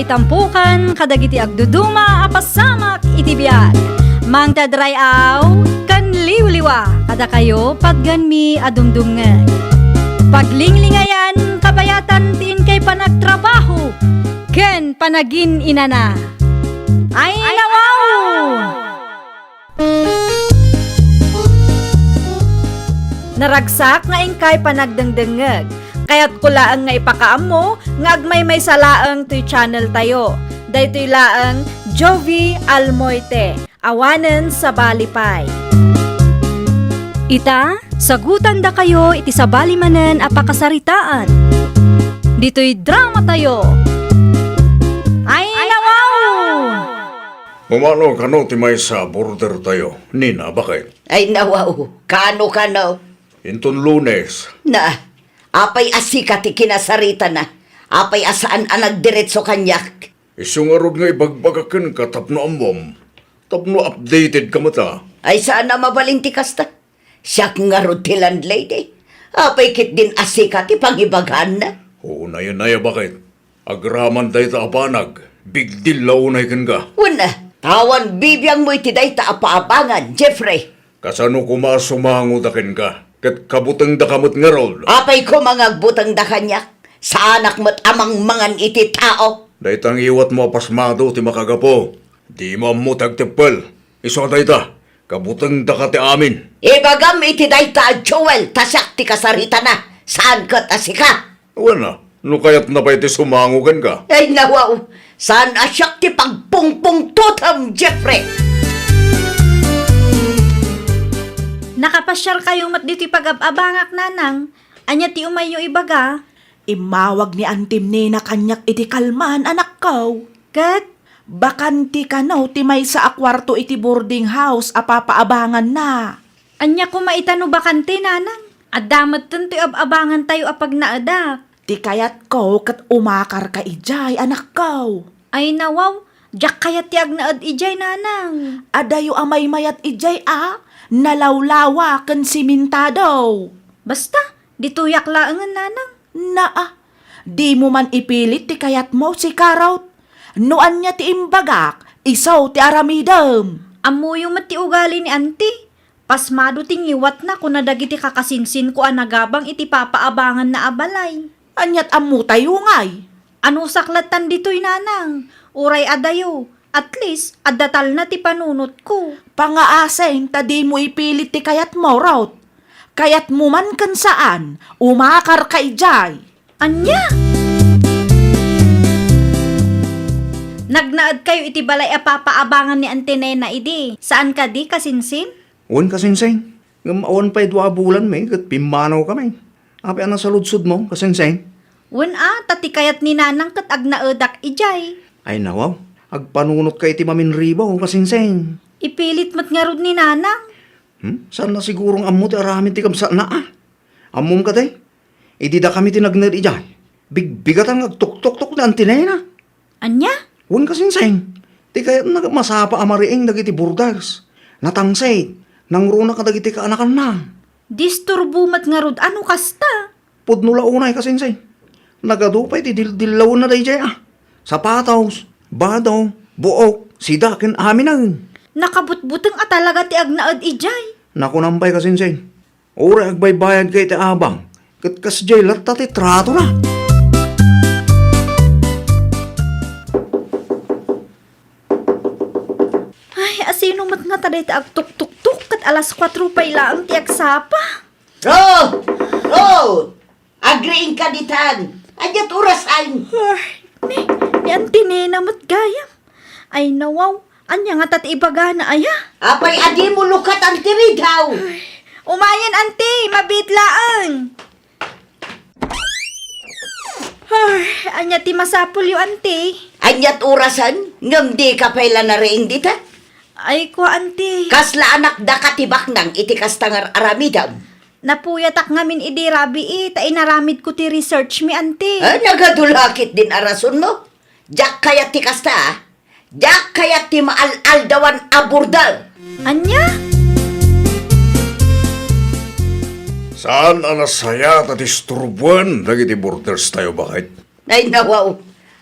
May tampukan, kadagiti agduduma, apasamak iti biyag. Mang tadrayaw, kan liwliwa, kada kayo pagganmi adumdumngeg. Paglinglingayan, kabayatan tiin kay panagtrabaho, ken panagin inana. Ay nawaw! Naragsak nga ingkay panagdengdengeg. Kaya't kulaang nga ipakaam mo, nga agmay may salaang to'y channel tayo. Daytoy laang Jovi Almoite, awanen sa balipay. Ita, sagutan da kayo iti sa balimanen apakasaritaan. Dito'y drama tayo. Ay nawaw! Umano kano ti may sa border tayo. Nina, bakit? Ay nawaw, kano? Inton Lunes. Na, apay asika ti kinasarita na. Apay asaan ang nagdiretso kanyak. Isyung arod nga ibagbagakin ka tapno ambom. Tapno updated ka mata. Ay saan na mabalinti kasta? Siyak nga ro ti landlady. Apay kit din asika ti pangibaghan na. Oo na yan na bakit? Agraman tayo ta apanag. Big deal launay kan ka. Una, tawan bibiyang mo iti day ta apaabangan, Jeffrey. Kasano kumasumangudakin ka? Kat kabutang da kamot nga rol. Apay ko mga butang da kanyak. Sa anak mo't amang mangan iti tao. Daytang iwat mo pasmado ti makagapo. Di mo amutag tepel. Iso dayta. Kabutang da ka ti amin. Ibagam iti day ta Joel, tasyak ti kasarita na. Saan ka tasika? Wala. No kaya't na ba iti sumangugan ka? Ay nawaw, saan asyak ti pagpungpung tutam, Jeffrey? Nakapasyar kayo mat dito'y pag-abangak nanang. Anya ti umayo ibaga. Imawag ni Antim ni na kanyak iti kalman anak ko. Kat, Bakanti ka no, ti may sa akwarto iti boarding house apapaabangan na. anya ko maitano bakante nanang. Adamat tanto abangan tayo apag naada. Ti kayat ko kat umakar ka ijay anak ko. Ay nawaw, jak kaya tiag naad ijay nanang. Adayo amay mayat ijay nalawlawa ken simintado. Basta, dituyak laangan nanang. Naa, di mo man ipilit ti kayat mo si Karot. Noan niya ti imbagak, isaw ti aramidem. Amuyo mat ti ugali ni auntie. Pasmado tingiwat na kung nadagiti kakasinsin ko anagabang iti papaabangan na abalay. Anyat amu tayo ngay. Ano saklatan dito'y nanang? Uray adayo. At least, adatal na ti panunot ko. Pangaasen, tadi mo ipilit ti kayat mo, Rot. Kayat mo man kan saan, umakar ka ijay. Anya? Nagnaad kayo iti balay apapaabangan ni Auntie Nena idi. Saan ka di kasinsin? Uwan kasinseng. Ngamaon pa idwa bulan may kat pimanaw kami. Api ang nasa ludsud mo kasinseng. Tati kayat ni nanang kat agnaedak ijay. Ay nawaw, agpanunot ka iti maminribaw kasinseng. Ipilit mat nga rod ni nanang. Saan na sigurong ammo ti aramin ti kamsa na Ammom ka tay. Idi da kami tinagnad ijay. Biggatan agtuk-tuk-tuk na antinena. Anya? Uwan kasinseng. Ti kaya masapa amariing dagiti burdars. Natangsay. Nangruna ka dagiti kaanakan na. Disturbo mat nga rod ano kasta? Pudnula unay kasinseng. Nagadupay ti dildilaw na day jay Sapataws, badaw, buok, sidakin amin ang. Nakabutbutang atalaga ti agnaad ijay. Nakunampay kasinseng. Ura agbaybayad kay ti abang. Kat kasjay latta ti trato na. Ay, asino mat nga taday ti agtuk-tuk-tuk kat alas 4 pa ilaang ti agsapa. Agreeing ka ditan. Anyat urasan. Ni Auntie Nena mat gayam. Ay nawaw, anya nga tati ibaga na aya. Apay adi mo lukat ang tiridaw. Umayan auntie, mabitlaang. Ay, anya ti masapul yu auntie. Anyat urasan, ngam di ka pala na rin dita. Ay ko auntie. Kasla anak da katibak nang iti kastangar aramidam. Napuyatak ngamin idi rabi ta inaramid ko ti research mi auntie. Nagadulakit din arason mo. Jak kayat ti kasta Jak kayat ti maaldawan aburdal. Anya? Saan anasaya ta disturbuan dagiti borders tayo bakit? Ay nawaw,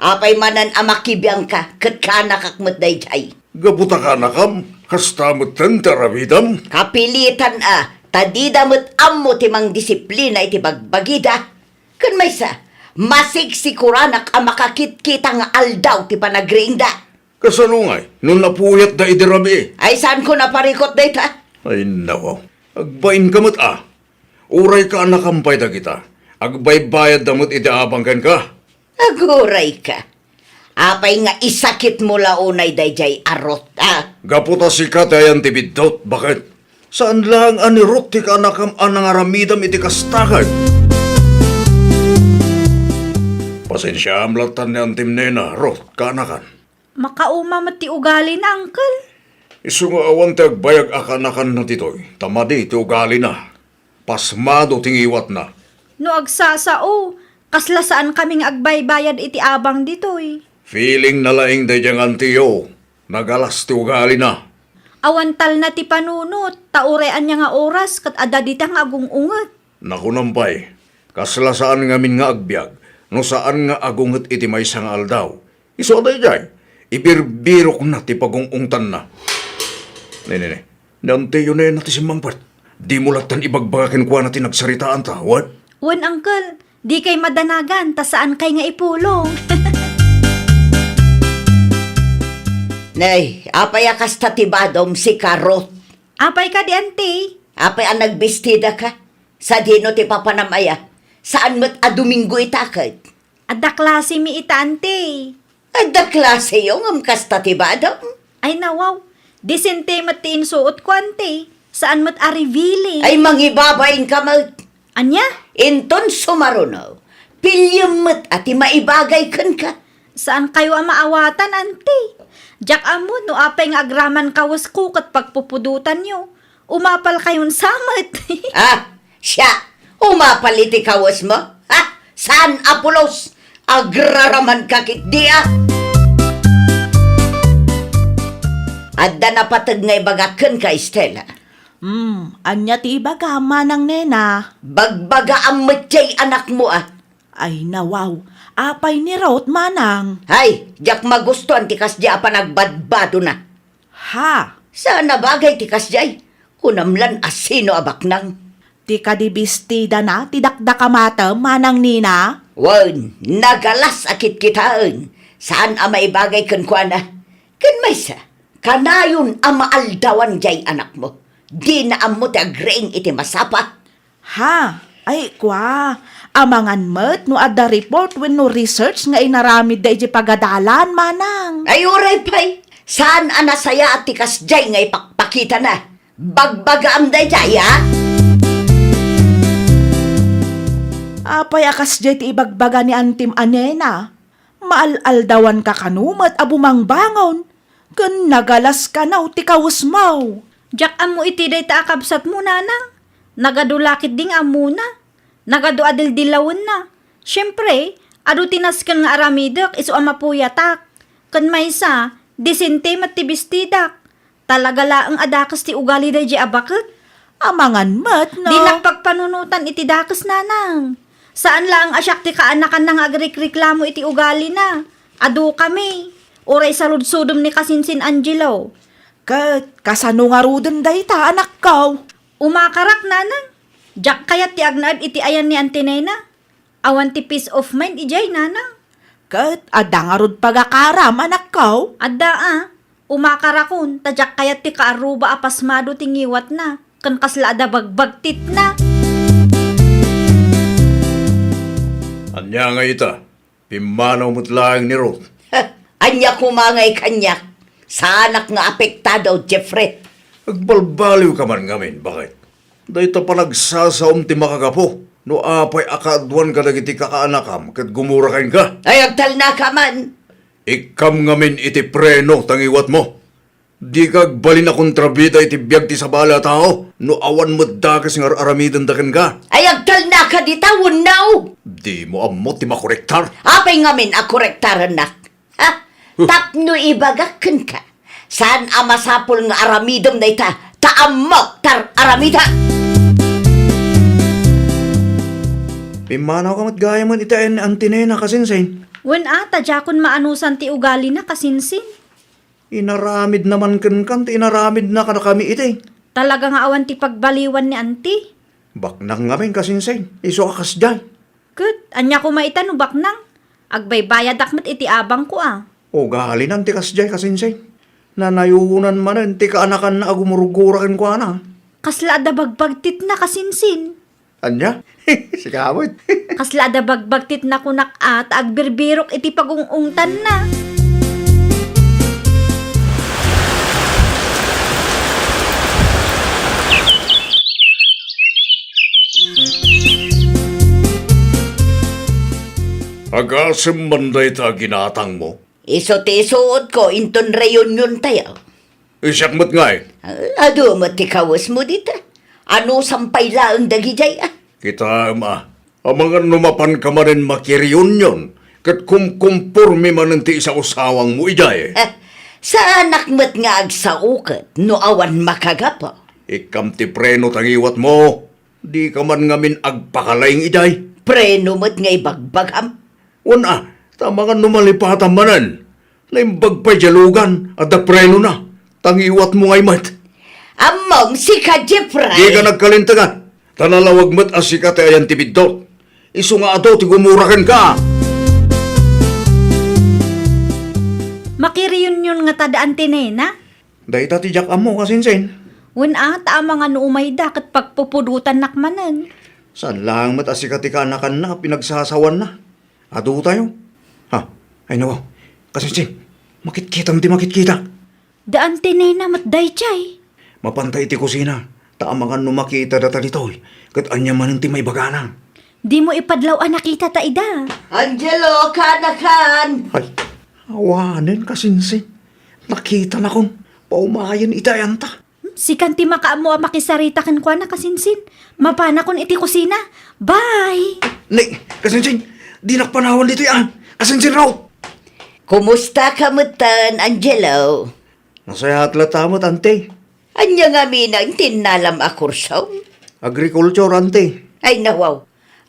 Apay manan amakibiyang ka, kat ka nakakmat dayjay. Gabuta ka na kam, kastamot taramidam. Kapilitan tadida mo't ammo timang disiplina iti bagbagida. Kun may sa, masigsikuranak ang makakit-kita nga aldaw ti panagrinda. Kasanungay, nun napuyat da idirabi. Ay saan ko naparikot dayta? Ay nako, agbain kamot Uray ka anakampay da kita. Agbay bayad damot idaabangkan ka. Aguray ka. Apay nga isakit mo launay dayjay arot, Gaputa si katayan ti bidot, bakit? Saan lang anirot ti ka anakam anang aramidam iti kastakad? Pasensya amlatan ni antim nena, rot ka anakan. Makauma mati ugali na, Uncle. Isu nga awan ti agbayag akanakan na titoy. Tamadi ti ugali na. Pasmado tingiwat na. No agsasao, kasla saan kaming agbaybayad iti abang ditoy. Feeling na laing dayang antiyo. Nagalas ti ugali na. Awantal na ti panunot, taurean niya nga oras, kat adadita nga agungungat. Nakunampay, kasla saan ngamin nga agbyag, no saan nga agunget iti may sang aldaw. Iso day jay, ibirbirok na ti pagungungtan na. Nene, nantiyo na yun natin si Mangpart. Di mo latan ibagbagakin kwa natin nagsaritaan ta, what? Wan, Uncle, di kay madanagan, ta saan kay nga ipulong. Nay, apay akas tatibadom si Karot. Apay ka di, ante. Apay ang nagbistida ka. Sa dino ti papanamaya. Saan mo't Domingo itakad? Adda klase mi ita, ante. Adda klase yung amkas tatibadom. Ay nawaw, disente matiin suot ko, ante. Saan mat arivili? Ay mangibabain ka mag. Anya? Inton sumarunaw. Pilyam mo't ati maibagay kan ka. Saan kayo ang maawatan, ante? Jack amo, no apay nga agraman kawas ko kat pagpupudutan nyo. Umapal kayon samat. Siya. Umapaliti kawas mo? Saan apulos? Agraraman kakit dia. Adda na patag nga ibagakan ka, Estela. Anya ti ibaga manang nena. Bagbaga ang matiyay anak mo Ay nawaw, apay ni Rot manang. Hay, jak magustuhan tikas di apa nagbadbado na. Ha, Sana bagay tikas jay. Kunamlan asino abaknang. ti kadibistida na, ti dakdakamata manang nina. Wan, nagalas akit kitaan. Saan ang maibagay kan kuana? Kan may sa, kanayon ang maaldawan jay anak mo. Di na amo ti agreeng iti masapa. Ha, ay kwa, amangan met no adda report when no research nga inaramid da iti pagadalan manang. Ay uray pay, saan ang nasaya at tikas jay nga ipakpakita na? Bagbaga am day jay Apay akas jay ti ibagbaga ni Antim Anena. Maaldawan ka kanumat abumang bangon. Kun nagalas ka na ti kawusmaw. Jack amo iti day ta akabsat mo, nanang. Nagadulakit ding amo na. Nagadu adil dilawon na. Siyempre, adu tinaskan nga aramidak iso amapuyatak. Kan may sa, disente matibestidak. Talaga laang adakas ti ugali day di abakit. Amangan met no. Di nakpagpanunutan iti dakas, nanang. Saan lang asyak ti kaanakan nang agrekreklamo iti ugali na. Adu kami. Oray sa ludsudom ni Kasinsin Angelo. Kat, kasano nga ruden day ta anak kaw. Umakarak, nanang. Jack kayat ti agnaad iti ayan ni Antinena. Awan ti peace of mind ijay, nanang. Kat, adda nga rod pagakaram anak kaw. Adda umakarakon. Tadyak kayat ti kaaruba apasmado tingiwat na. Kan kasla ada bagbagtit na. Anya nga ita, pimanaw mo't laing ni Ruth. Anya kumangay kanyak. Sa anak nga apektado, Jeffrey. Agbalbaliw ka man ngamin, bakit? Dahil ta pa nagsasaom ti makagapo. No apay akadwan ka dagiti kakaanakam kat gumura kain ka. Ay, agtal na ka man. Ikam ngamin iti preno tangiwat mo. Di kag balin na kontrabida iti biyag ti sabala tao. No awan mo dakas nga aramidan daken ka. Ay, agtal na ka di tawon now. Di mo amot ti makorektar. Apay ngamin akorektaran nak. Tapno ibagakan ka. Saan amasapol nga aramidom na ita? Taamok tar aramida. Pimanaw ka matgaya man itain Antinena kasinsin. Wen tadya kun maanusan ti ugali na kasinsin. Inaramid naman kan ti inaramid na ka na kami iti. Talaga nga awan ti pagbaliwan ni auntie. Baknang ngamin kasinsin, iso akas dyan. Ket, anya ko maitan ubak nang. Agbaybayad akmat iti abang ko O galinan ti kasjay kasinsin. Nanayunan manen ti kaanakan na agumurugurakin ko ana. Kasla da bagbagtit na kasinsin. Anya? Si kamot. Kasla da bagbagtit na kunak at agbirbirok iti pagungungtan na. Agasem manday ta ginatang mo. Iso ti isuot ko inton reunion tayo. Isyak mo't nga eh. Ado mo ti kawas mo dito. Ano sampay laang dagijay Kita amangan numapan ka manin makireunion. Kat kumkumpurmi man ti isa usawang mo ijay. Sa anak mo't nga agsaukat, no awan makagapo. Ikam ti preno tangiwat mo. Di ka man ngamin agpakalayng ijay. Preno mo't nga ibagbagam. Una, tamangan numalipatan manan. Naimbag pa jalugan at da preno na. Tangiwat mo ngay mat. Among si ka Jeffrey. Di ka nagkalintagan. Tanalawag mat asikat ay ayan tibidot. Isu nga ato ti gumurakan ka. Makireunion nga tadaan tinena. Dahil ti jak amo kasinsin. Wen taama nga no umayda ket pagpupudutan nakmanan. Saan lang mat asikat ti kaanakan na pinagsasawan na. Ado tayo. Ha? Ay nawa. Kasinsin. Makit-kita mo di makit-kita. Daan tinena matday chay. Mapantay ti kusina. Taamangan numakita data dito. Kat anya man ti may baganang. Di mo ipadlaw nakita ta ida. Angelo, kanakan. Ay, awanin kasinsin. Nakita na kong paumayan itayan ta. Sikan ti makaamo makisarita ken kwa na kasinsin. Mapana kon iti kusina. Bye. Nay, kasinsin. Di nakpanawan dito yan. Kasinsin raw. Kumusta ka mutan, Angelo? Nasaya atlata mo, tante. Anya nga minang tinalam akursaw? Agriculture, ante. Ay nawaw,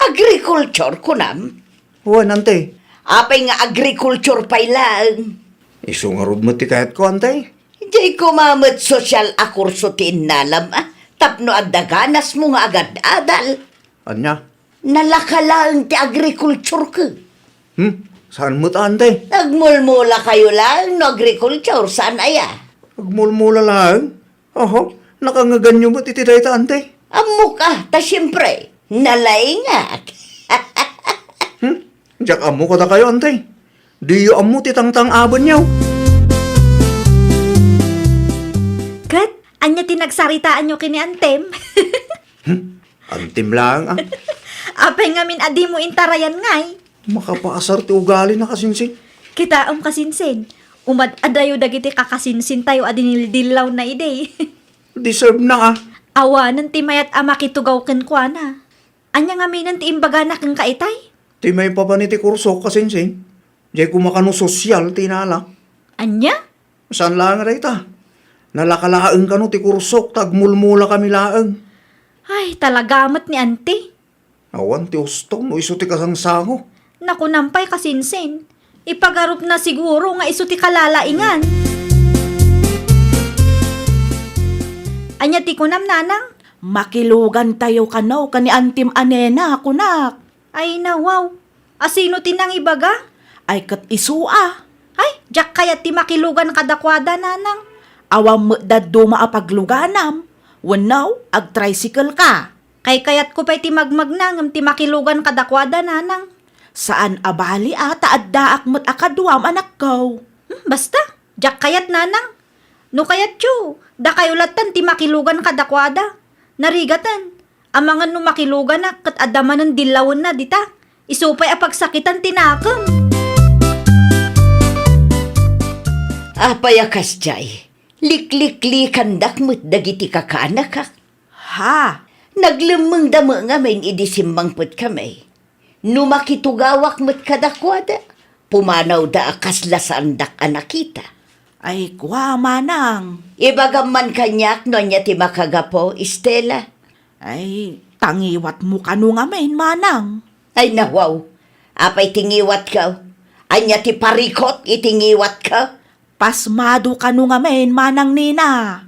agriculture kunam? Huwan, ante. Apay nga agriculture pay lang. Isu nga rod mo ti kahit ko, ante. Di kumamot social akurso tinalam Tapno adaganas mo nga agad adal. Anya? Nalakalang ti agriculture ka. Saan mo ta, ante? Nagmulmula kayo lang no agriculture, saan aya? Agmulmula lang. Oho, nakangaganyo mo titiday ta, ante. Amo ka, ta siyempre, nalaingat. Diyak amo ka ta kayo, ante. Di yo amo titangtang aban niyaw. Kat, anya tinagsaritaan nyo kini antem. Antim lang, Apay ngamin adi mo intarayan ngay. Makapaasar ti ugali na kasinsin. Kita kasinsin. Umad adayo dagiti kakasinsin tayo adinildilaw na ide. Deserve na, Awanan ti mayat makitugaw ken kwa na. Anya nga minan ti imbaga na kang kaitay. Ti may papaniti kurso kasinsin. Diyan kumakano sosyal, tinala. Anya? Saan lang rin ta? Nalakalaang ka no ti kursok, tagmulmula kami laang. Ay, talagamat ni auntie. Awan ti ustong, no iso ti kasangsango. Naku nampay kasinsin. Ipagarup na siguro nga iso ti kalalaingan. Anya ti kunam nanang? Makilugan tayo kanaw kani antim anena kunak. Ay nawaw. Asino ti nang ibaga? Ay kat isua. Ay, jak kaya ti makilugan kadakwada nanang. Awam mo daddo maapagluganam. Wanaw, ag-tricycle ka. Kay kayat ko pa'y ti magmagnang ti makilugan kadakwada nanang. Saan abali ata addaak mo't akadwam anak ko. Basta, jak kayat nanang. No kayat tiyo, da kayo latan ti makilugan kadakwada. Narigatan, amangan no makilugan na kat adaman ng dilawon na dita. Isupay apagsakitan tinakam. Apayakas jay, liklik-likan dakmut dagiti kakaanak ka. Ha? Naglemeng damo nga main idisimbang put kami. Numakitugawak mo't kadakwada. Pumanaw da akaslasan dak anakita. Ay kwa manang. Ibagam man kanyak no niya ti makagapo, Estela. Ay, tangiwat mo kanu nga main manang. Ay nawaw, apay tingiwat ka. Anya ti parikot itingiwat ka. Pasmado ka no nga men, manang nina.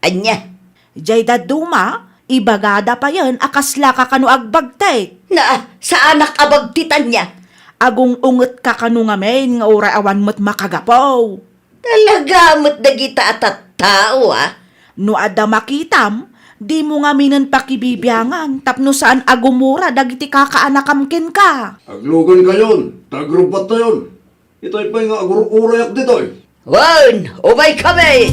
Anya, Jay daduma, ibagada pa yan, akasla ka kanu agbagtek. na sa anak abagtitan niya. Agong unget ka kanu nga men, nga ura awan mo't makagapaw. Talaga mo't dagita at tao, ah. No adda makitam, di mo nga minan pakibibyangan, tapno saan agumura, dagiti kakaanakamkin ka. Aglugan kayon, tagrubat na yun. Ito'y pa nga agururayak dito'y. Wan, umay kami!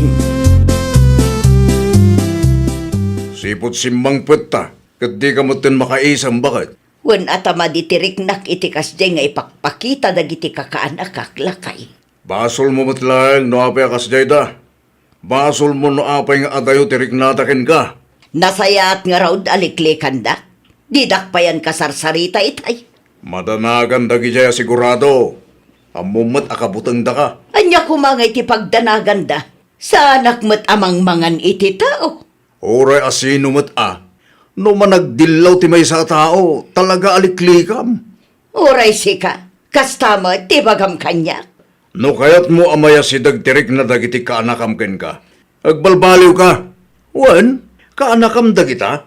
Sipot simbang peta, kat di ka motin makaisang bakit. Wan atama ditiriknak itikas di nga ipakpakita dagiti kakaanak kaklakay. Basol mo matlang no apay akas jayda. Basol mo no apay nga adayo tirik natakin ka. Nasayat nga raud aliklikan da. Didak pa yan kasarsarita itay. Madanagan dagi jaya sigurado. Amumat akabutang da ka. Anya kumangay ti pagdanagan da. Sa anak mo't amang mangan iti tao. Oray asino mat no managdilaw ti may sa tao, talaga aliklikam. Oray sika, kastama ti bagam kanya. No kayat mo amaya si dagtirik na dagiti kaanakam ken ka. Agbalbaliw ka. Wan, kaanakam dagita.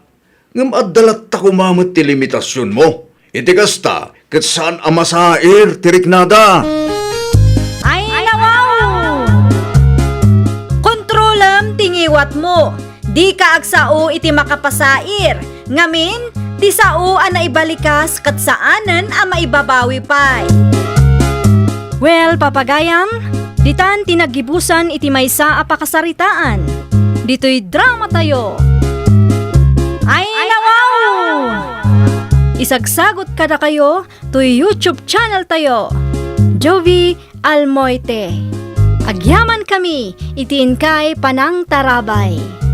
Ngam addalat ta kumamot ti limitasyon mo. Iti kasta, kat saan amasair tirik nada. Ay, nawaw! Kontrolam tingiwat mo. Di ka agsao iti makapasair. Ngamin, di sao a naibalikas kat saanan a maibabawi pay. Well, papagayam, ditan tinagibusan iti maysa a pakasaritaan. Dito'y drama tayo. Ay, nawaw! Isagsagot kada kayo to YouTube channel tayo. Jovi Almoite. Agyaman kami, itiin kay Panang Tarabay.